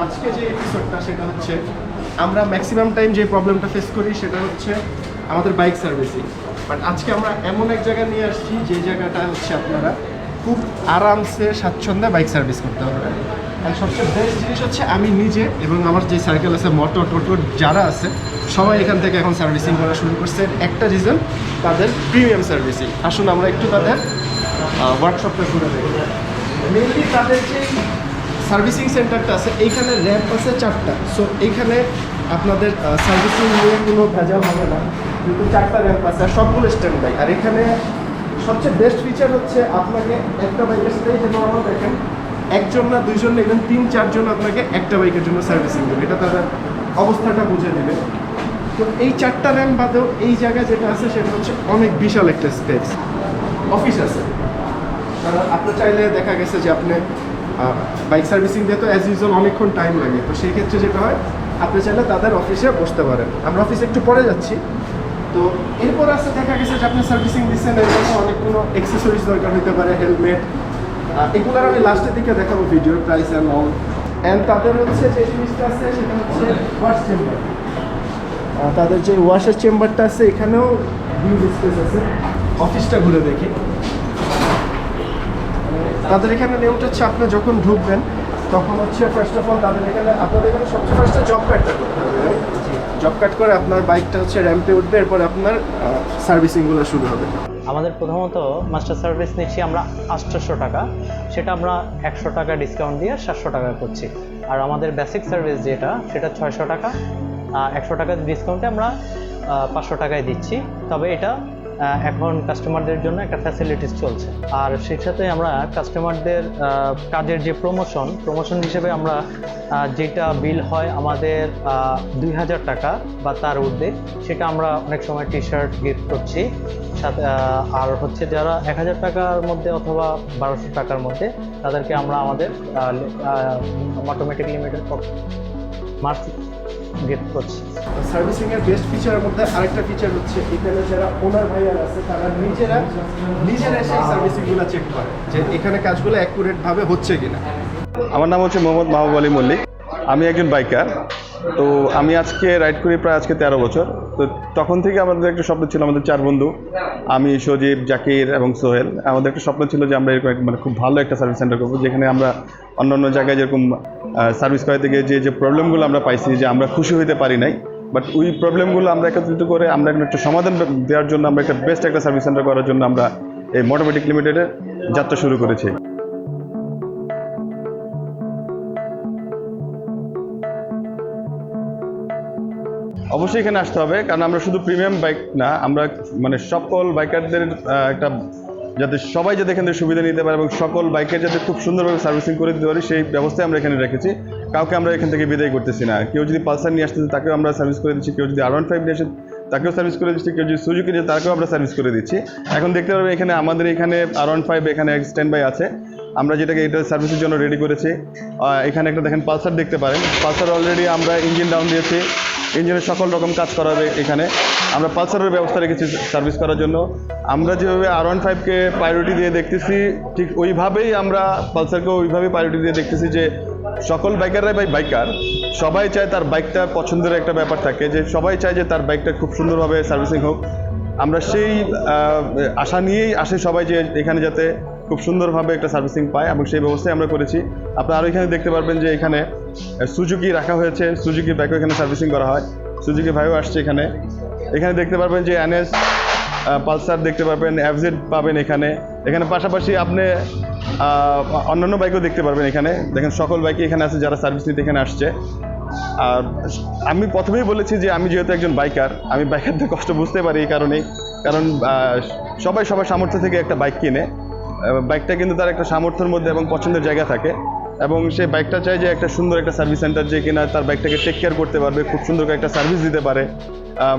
আজকে যে এপিসোডটা সেটা হচ্ছে আমরা ম্যাক্সিমাম টাইম যে প্রবলেমটা ফেস করি সেটা হচ্ছে আমাদের বাইক সার্ভিসিং। বাট আজকে আমরা এমন এক জায়গায় নিয়ে আসছি যে জায়গাটা হচ্ছে আপনারা খুব আরামসে স্বাচ্ছন্দ্যে বাইক সার্ভিস করতে পারবেন। আর সবচেয়ে বেস্ট জিনিস হচ্ছে আমি নিজে এবং আমার যে সার্কেল আছে মোটো টোটো যারা আছে সবাই এখান থেকে এখন সার্ভিসিং করা শুরু করছে। একটা রিজন তাদের প্রিমিয়াম সার্ভিসিং। আসুন আমরা একটু তাদের ওয়ার্কশপটা ঘুরে দেখি। মেনলি তাদের যে সার্ভিসিং সেন্টারটা আছে এইখানে র্যাম্প আছে 4টা। সো এইখানে আপনাদের সার্ভিসিং নিয়ে কোনো ভেজাল হবে না, কিন্তু 4টা র্যাম্প আছে আর সবগুলো স্ট্যান্ড বাই। আর এখানে সবচেয়ে বেস্ট ফিচার হচ্ছে আপনাকে একটা বাইকের সাথে যে নর্মাল দেখেন একজন না দুইজন না ইভেন 3-4 জন আপনাকে একটা বাইকের জন্য সার্ভিসিং দেবে, এটা তাদের অবস্থাটা বুঝে দেবে। তো এই 4টা র্যাম্প বাদেও এই জায়গায় যেটা আছে সেটা হচ্ছে অনেক বিশাল একটা স্পেস, অফিস আছে। আপনার চাইলে দেখা গেছে যে আপনি বাইক সার্ভিসিং দিয়ে তো অ্যাজ ইউজুয়াল অনেকক্ষণ টাইম লাগে, তো সেই ক্ষেত্রে যেটা হয় আপনি চাইলে তাদের অফিসে বসতে পারেন। আমরা অফিসে একটু পরে যাচ্ছি। তো এরপর আছে দেখা গেছে যে আপনি সার্ভিসিং দিচ্ছেন, এর জন্য অনেকগুলো অ্যাক্সেসরিজ দরকার হতে পারে, হেলমেট, এগুলোর আমি লাস্টের দিকে দেখাবো ভিডিওর প্রাইস অ্যান্ড অল। অ্যান্ড তাদের হচ্ছে যে জিনিসটা আছে সেটা হচ্ছে ওয়াশ চেম্বার। তাদের যে ওয়াশের চেম্বারটা আছে এখানেও হিউজ স্পেস আছে। অফিসটা ঘুরে দেখি। তাদের এখানে নিয়মটা হচ্ছে আপনি যখন ঢুকবেন তখন হচ্ছে ফার্স্ট অফ অল তাদের এখানে আপনাদের এখানে সবচেয়ে ফার্স্টে জব কার্ডটা করতে হবে। জব কার্ড করে আপনার বাইকটা হচ্ছে র্যাম্পে উঠবে, এরপর আপনার সার্ভিসিংগুলো শুরু হবে। আমাদের প্রথমত মাস্টার সার্ভিস নিচ্ছি আমরা 800 টাকা, সেটা আমরা 100 টাকা ডিসকাউন্ট দিয়ে 700 টাকা করছি। আর আমাদের বেসিক সার্ভিস যেটা সেটা 600 টাকা, 100 টাকা ডিসকাউন্টে আমরা 500 টাকায় দিচ্ছি। তবে এটা এখন কাস্টমারদের জন্য একটা ফ্যাসিলিটিস চলছে। আর সেই সাথে আমরা কাস্টমারদের কাজের যে প্রমোশন হিসেবে আমরা যেটা বিল হয় আমাদের 2000 টাকা বা তার ঊর্ধ্বে, সেটা আমরা অনেক সময় টি শার্ট গিফট করছি। সাথে আর হচ্ছে যারা 1000 টাকার মধ্যে অথবা 1200 টাকার মধ্যে তাদেরকে আমরা আমাদের অটোমেটিক লিমিটেড মার্চ গিফট করছি। সার্ভিসিংয়ের বেস্ট ফিচারের মধ্যে আরেকটা ফিচার হচ্ছে এখানে যারা ওনার ভাইয়ার আছে তারা নিজেরা এসে সার্ভিসিংগুলো চেক করে যে এখানে কাজগুলো অ্যাকুরেটভাবে হচ্ছে কিনা। আমার নাম হচ্ছে মোহাম্মদ মাহবুব আলী মল্লিক। আমি একজন বাইকার। তো আমি আজকে রাইড করি প্রায় আজকে 13 বছর। তো তখন থেকে আমাদের একটা স্বপ্ন ছিল, আমাদের 4 বন্ধু, আমি, সজীব, জাকির এবং সোহেল, আমাদের একটা স্বপ্ন ছিল যে আমরা এরকম মানে খুব ভালো একটা সার্ভিস সেন্টার করবো, যেখানে আমরা অন্য জায়গায় যেরকম সার্ভিস করাতে গিয়ে যে প্রবলেমগুলো আমরা পাইছি যে আমরা খুশি হতে পারি নাই, বাট ওই প্রবলেমগুলো আমরা একত্রিত করে আমরা একটা সমাধান দেওয়ার জন্য আমরা একটা বেস্ট একটা সার্ভিস সেন্টার করার জন্য আমরা এই মোটোমেটিক লিমিটেডের যাত্রা শুরু করেছি। অবশ্যই এখানে আসতে হবে, কারণ আমরা শুধু প্রিমিয়াম বাইক না, আমরা মানে সকল বাইকারদের একটা যাতে সবাই যাতে এখান থেকে সুবিধা নিতে পারে এবং সকল বাইকের যাতে খুব সুন্দরভাবে সার্ভিসিং করে দিতে পারি সেই ব্যবস্থায় আমরা এখানে রেখেছি। কাউকে আমরা এখান থেকে বিদায় করতেছি না। কেউ যদি পালসার নিয়ে আসতেছে তাকেও আমরা সার্ভিস করে দিচ্ছি, কেউ যদি R15 নিয়ে আসে তাকেও সার্ভিস করে দিচ্ছি, কেউ যদি সুজুকি নিয়ে তাকেও আমরা সার্ভিস করে দিচ্ছি। এখন দেখতে পারবেন এখানে আমাদের এখানে R15 এখানে স্ট্যান্ড বাই আছে, আমরা যেটাকে এটা সার্ভিসের জন্য রেডি করেছি। এখানে একটা দেখেন পালসার দেখতে পারেন, পালসার অলরেডি আমরা ইঞ্জিন ডাউন দিয়েছি, ইঞ্জিনের সকল রকম কাজ করা হবে এখানে। আমরা পালসারের ব্যবস্থা রেখেছি সার্ভিস করার জন্য। আমরা যেভাবে R15কে প্রায়োরিটি দিয়ে দেখতেছি ঠিক ওইভাবেই আমরা পালসারকেও ওইভাবেই প্রায়োরিটি দিয়ে দেখতেছি যে সকল বাইকাররাই বাইকার, সবাই চায় তার বাইকটা পছন্দের একটা ব্যাপার থাকে, যে সবাই চায় যে তার বাইকটা খুব সুন্দরভাবে সার্ভিসিং হোক। আমরা সেই আশা নিয়েই আসে সবাই যে এখানে যাতে খুব সুন্দরভাবে একটা সার্ভিসিং পায়, এবং সেই ব্যবস্থাই আমরা করেছি। আপনারা আরও এখানে দেখতে পারবেন যে এখানে সুজুকি রাখা হয়েছে, সুজুকি বাইকও এখানে সার্ভিসিং করা হয়, সুজুকি ভাইও আসছে এখানে। এখানে দেখতে পারবেন যে NS, পালসার দেখতে পারবেন, FZ পাবেন এখানে। এখানে পাশাপাশি আপনি অন্যান্য বাইকও দেখতে পারবেন এখানে। দেখেন সকল বাইকই এখানে আছে যারা সার্ভিস নিতে এখানে আসছে। আর আমি প্রথমেই বলেছি যে আমি যেহেতু একজন বাইকার, আমি বাইকারদের কষ্ট বুঝতে পারি এই কারণেই, কারণ সবাই সবার সামর্থ্য থেকে একটা বাইক কিনে, বাইকটা কিন্তু তার একটা সামর্থ্যের মধ্যে এবং পছন্দের জায়গা থাকে, এবং সেই বাইকটা চাই যে একটা সুন্দর একটা সার্ভিস সেন্টার যে কিনা তার বাইকটাকে টেক কেয়ার করতে পারবে, খুব সুন্দর করে একটা সার্ভিস দিতে পারে,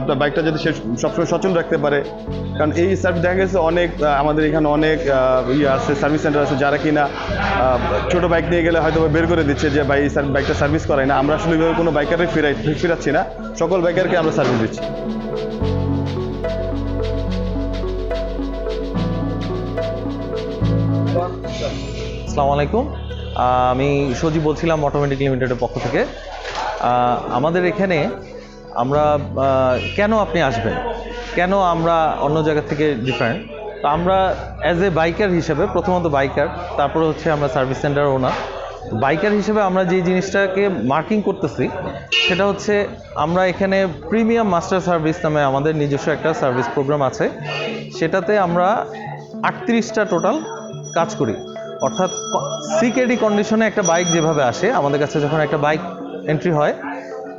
তার বাইকটা যাতে সে সবসময় সচল রাখতে পারে। কারণ এই সার্ভিস দেখা গেছে অনেক আমাদের এখানে অনেক আছে সার্ভিস সেন্টার আছে যারা কিনা ছোটো বাইক নিয়ে গেলে হয়তো বের করে দিচ্ছে যে ভাই বাইকটা সার্ভিস করায় না। আমরা আসলে কোনো বাইকারই ফিরাচ্ছি না, সকল বাইকারকে আমরা সার্ভিস দিচ্ছি। আসসালামু আলাইকুম, আমি সজীব বলছিলাম অটোমেটিক লিমিটেডের পক্ষ থেকে। আমাদের এখানে আমরা কেন আপনি আসবেন, কেন আমরা অন্য জায়গা থেকে ডিফারেন্ট, তো আমরা অ্যাজ এ বাইকার হিসেবে, প্রথমত বাইকার, তারপরে হচ্ছে আমরা সার্ভিস সেন্টার ওনার। বাইকার হিসেবে আমরা যে জিনিসটাকে মার্কিং করতেছি সেটা হচ্ছে আমরা এখানে প্রিমিয়াম মাস্টার সার্ভিস নামে আমাদের নিজস্ব একটা সার্ভিস প্রোগ্রাম আছে। সেটাতে আমরা 38টা টোটাল কাজ করি। অর্থাৎ সিকেডি কন্ডিশনে একটা বাইক যেভাবে আসে আমাদের কাছে, যখন একটা বাইক এন্ট্রি হয়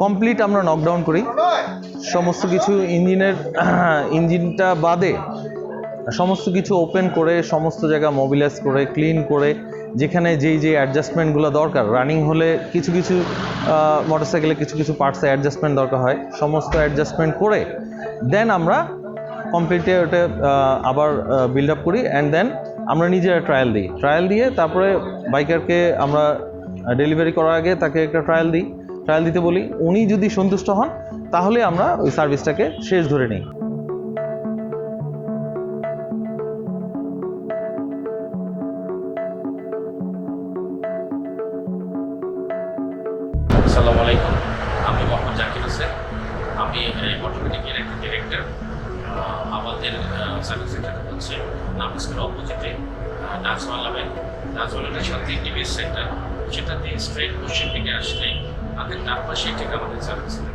কমপ্লিট আমরা নকডাউন করি সমস্ত কিছু, ইঞ্জিনটা বাদে সমস্ত কিছু ওপেন করে, সমস্ত জায়গা মোবিলাইজ করে, ক্লিন করে, যেখানে যেই যে অ্যাডজাস্টমেন্টগুলো দরকার, রানিং হলে কিছু কিছু মোটরসাইকেলে কিছু কিছু পার্টসে অ্যাডজাস্টমেন্ট দরকার হয়, সমস্ত অ্যাডজাস্টমেন্ট করে দেন আমরা কমপ্লিটলি ওটা আবার বিল্ড আপ করি। অ্যান্ড দেন আমরা নিজেরা ট্রায়াল দিয়ে তারপরে বাইকারকে আমরা ডেলিভারি করার আগে তাকে একটা ট্রায়াল দিতে বলি। উনি যদি সন্তুষ্ট হন তাহলে আমরা ওই সার্ভিসটাকে শেষ ধরে নিই। আসসালামু আলাইকুম, আমি মোহাম্মদ জাকির হোসেন। আমি অটোমেটিক ডিরেক্টর। আমাদের সার্ভিস সেন্টার হচ্ছে নাম স্কুল অপোজিটে নাজওয়ালা ব্যাংক, নাজওয়ালাটার সাথে টিভিএস সেন্টার। সেটা দিয়ে স্ট্রেট পশ্চিম দিকে আসলে আমাদের ডান পাশে ঠিক আমাদের সার্ভিস সেন্টার।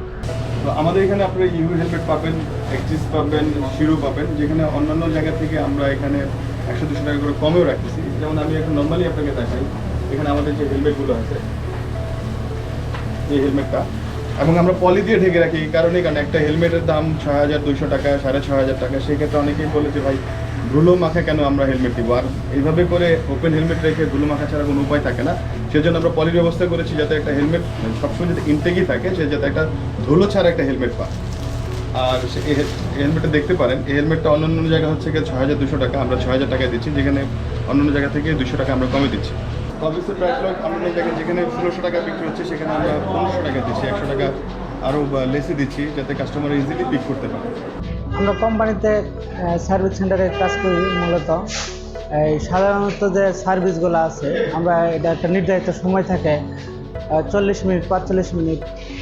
তো আমাদের এখানে আপনারা ইউ হেলমেট পাবেন, এক্সিস পাবেন, শিরো পাবেন, যেখানে অন্যান্য জায়গা থেকে আমরা এখানে 100-200 টাকা করে কমেও রাখতেছি। যেমন আমি এখন নর্মালি আপনাকে দেখাই, এখানে আমাদের যে হেলমেটগুলো আছে, এই হেলমেটটা, এবং আমরা পলি দিয়ে ঢেকে রাখি এই কারণেই, কারণ একটা হেলমেটের দাম 6200 টাকা, 6500 টাকা। সেক্ষেত্রে অনেকেই বলে যে ভাই ধুলো মাখা কেন আমরা হেলমেট দিব, আর এইভাবে করে ওপেন হেলমেট রেখে ধুলো মাখা ছাড়া কোনো উপায় থাকে না। সেজন্য আমরা পলির ব্যবস্থা করেছি যাতে একটা হেলমেট সবসময় যাতে ইনটেকই থাকে, সে যাতে একটা ধুলো ছাড়া একটা হেলমেট পায়। আর এই হেলমেটটা দেখতে পারেন, এই হেলমেটটা অন্যান্য জায়গা হচ্ছে গিয়ে 6200 টাকা, আমরা 6000 টাকায় দিচ্ছি, যেখানে অন্যান্য জায়গা থেকে 200 টাকা আমরা কমে দিচ্ছি। অফিসের প্রাইস অন্যান্য জায়গায় যেখানে 1600 টাকা বিক্রি হচ্ছে সেখানে আমরা 1500 টাকা দিচ্ছি, 100 টাকা আরও লেসে দিচ্ছি যাতে কাস্টমার ইজিলি পিক করতে পারে। আমরা কোম্পানিতে সার্ভিস সেন্টারে কাজ করি মূলত। এই সাধারণত যে সার্ভিসগুলো আছে আমরা এটা একটা নির্ধারিত সময় থাকে 40 মিনিট 45 মিনিট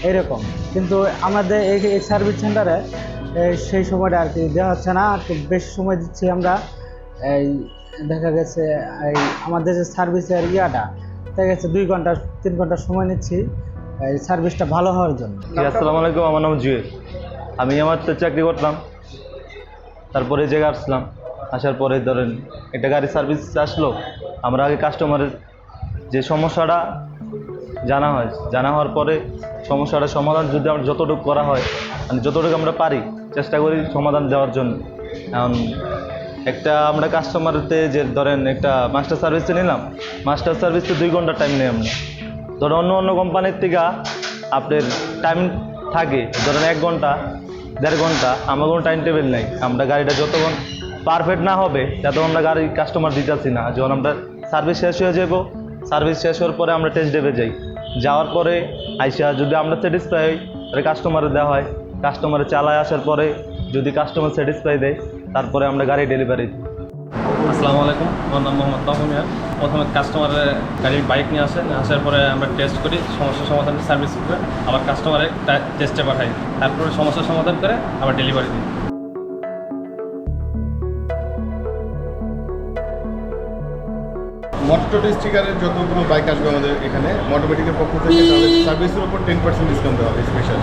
এরকম, কিন্তু আমাদের এই সার্ভিস সেন্টারে সেই সময়টা আর কি দেওয়া হচ্ছে না, একটু বেশি সময় দিচ্ছি আমরা। এই দেখা গেছে এই আমাদের যে সার্ভিসের দেখা গেছে 2 ঘন্টা 3 ঘন্টা সময় নিচ্ছি এই সার্ভিসটা ভালো হওয়ার জন্য। আসসালামু আলাইকুম, আমার নাম জুয়েল। আমি আমার চাকরি করতাম, তারপরে এই জায়গায় আসলাম। আসার পরে ধরেন একটা গাড়ি সার্ভিস আসলো, আমরা আগে কাস্টমারের যে সমস্যাটা জানা হওয়ার পরে সমস্যাটা সমাধান যদি আমরা যতটুকু করা হয়, মানে যতটুকু আমরা পারি চেষ্টা করি সমাধান দেওয়ার জন্য। এখন একটা আমরা কাস্টমারতে যে ধরেন একটা মাস্টার সার্ভিসে নিলাম, মাস্টার সার্ভিসে 2 ঘন্টা টাইম নেই আমরা। ধরেন অন্য কোম্পানির থেকে আপনার টাইম থাকে ধরেন 1 ঘন্টা 1.5 ঘন্টা, আমার কোনো টাইম টেবিল নেই। আমরা গাড়িটা যতক্ষণ পারফেক্ট না হবে ততক্ষণ আমরা গাড়ি কাস্টমার দিতেছি না। যখন আমরা সার্ভিস শেষ হয়ে যাব, সার্ভিস শেষ হওয়ার পরে আমরা টেস্ট ড্রাইভে যাই, যাওয়ার পরে আইসা যদি আমরা স্যাটিসফাই হই তাহলে কাস্টমারে দেওয়া হয়। কাস্টমারে চালায় আসার পরে যদি কাস্টমার স্যাটিসফাই দেয় তারপরে আমরা গাড়ি ডেলিভারি দিই। আসসালামু আলাইকুম, আমার নাম মোহাম্মদ তাহমিয়া। প্রথমে কাস্টমারের গাড়ির বাইক নিয়ে আসার পরে আমরা টেস্ট করি, সমস্যা সমাধানের সার্ভিস করে আবার কাস্টমারের টেস্টে পাঠাই, তারপরে সমস্যার সমাধান করে আবার ডেলিভারি দিই। মোটর স্টিকারের যতগুলো বাইক আসবে আমাদের এখানে অটোমেটিকের পক্ষ থেকে, তাহলে সার্ভিসের উপর 10% ডিসকাউন্ট দেওয়া হবে স্পেশাল।